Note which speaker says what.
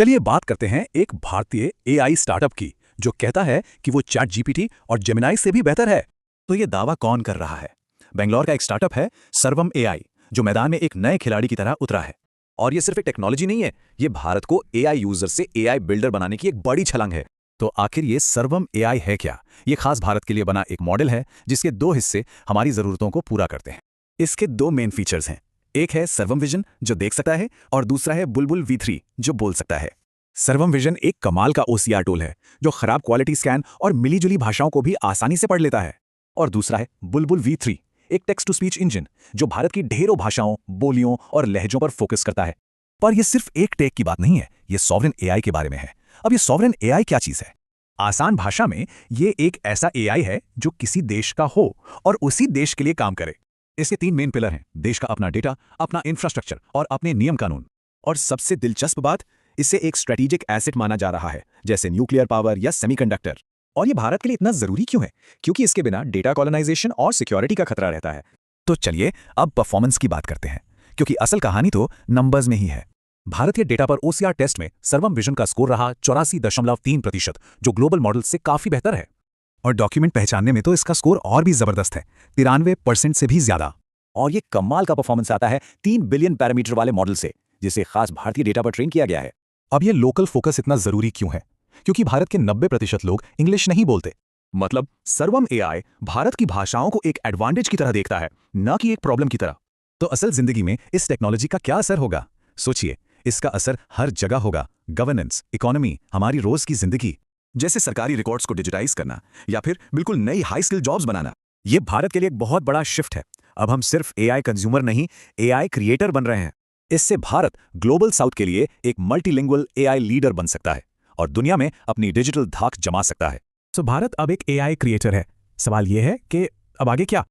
Speaker 1: चलिए बात करते हैं एक भारतीय एआई स्टार्टअप की जो कहता है कि वो चैट जीपीटी और जेमिनाई से भी बेहतर है।
Speaker 2: तो ये दावा कौन कर रहा है? बेंगलोर का एक स्टार्टअप है सर्वम एआई, जो मैदान में एक नए खिलाड़ी की तरह उतरा है।
Speaker 3: और ये सिर्फ एक टेक्नोलॉजी नहीं है, ये भारत को एआई यूजर से एआई बिल्डर बनाने की एक बड़ी छलांग है।
Speaker 2: तो आखिर ये सर्वम एआई है क्या? ये खास भारत के लिए बना एक मॉडल है जिसके दो हिस्से हमारी जरूरतों को पूरा करते हैं। इसके दो मेन फीचर्स हैं। एक है सर्वम विजन, जो देख सकता है, और दूसरा है बुलबुल V3, जो बोल सकता है।
Speaker 1: सर्वम विजन एक कमाल का OCR टूल है जो खराब क्वालिटी स्कैन और मिलीजुली भाषाओं को भी आसानी से पढ़ लेता है।
Speaker 3: और दूसरा है बुलबुल V3, एक टेक्स्ट टू स्पीच इंजन जो भारत की ढेरों भाषाओं, बोलियों और लहजों पर फोकस करता है।
Speaker 2: पर यह सिर्फ एक टेक की बात नहीं है, ये सॉवरेन एआई के बारे में है। अब ये सॉवरेन एआई क्या चीज है?
Speaker 1: आसान भाषा में ये एक ऐसा एआई है जो किसी देश का हो और उसी देश के लिए काम करे।
Speaker 3: इसके 3 मेन पिलर हैं: देश का अपना डेटा, अपना इंफ्रास्ट्रक्चर और अपने नियम कानून। और सबसे दिलचस्प बात, इसे एक स्ट्रेटेजिक एसेट माना जा रहा है, जैसे न्यूक्लियर पावर या सेमीकंडक्टर। और ये भारत के लिए इतना जरूरी क्यों है? क्योंकि इसके बिना डेटा कॉलोनाइजेशन और सिक्योरिटी का खतरा रहता है।
Speaker 2: तो चलिए अब परफॉर्मेंस की बात करते हैं, क्योंकि असल कहानी तो नंबर्स में ही है।
Speaker 1: भारतीय डेटा पर OCR टेस्ट में सर्वम विजन का स्कोर रहा 84.3%, जो ग्लोबल मॉडल से काफी बेहतर है।
Speaker 2: और डॉक्यूमेंट पहचानने में तो इसका स्कोर और भी जबरदस्त है, 93% से भी ज्यादा।
Speaker 3: और ये कमाल का परफॉर्मेंस आता है 3 बिलियन पैरामीटर वाले मॉडल से, जिसे खास भारतीय डेटा पर ट्रेन किया गया है।
Speaker 2: अब ये लोकल फोकस इतना जरूरी क्यों है? क्योंकि भारत के 90% लोग इंग्लिश नहीं बोलते।
Speaker 3: मतलब सर्वम एआई भारत की भाषाओं को एक एडवांटेज की तरह देखता है, न कि एक प्रॉब्लम की तरह।
Speaker 2: तो असल जिंदगी में इस टेक्नोलॉजी का क्या असर होगा? सोचिए, इसका असर हर जगह होगा। गवर्नेंस, इकोनॉमी, हमारी रोज की जिंदगी।
Speaker 3: जैसे सरकारी रिकॉर्ड्स को डिजिटाइज करना या फिर बिल्कुल नई हाई स्किल जॉब्स बनाना।
Speaker 2: ये भारत के लिए एक बहुत बड़ा शिफ्ट है। अब हम सिर्फ एआई कंज्यूमर नहीं, एआई क्रिएटर बन रहे हैं।
Speaker 3: इससे भारत ग्लोबल साउथ के लिए एक मल्टीलिंगुअल एआई लीडर बन सकता है और दुनिया में अपनी डिजिटल धाक जमा सकता है।
Speaker 2: तो भारत अब एक एआई क्रिएटर है। सवाल यह है कि अब आगे क्या?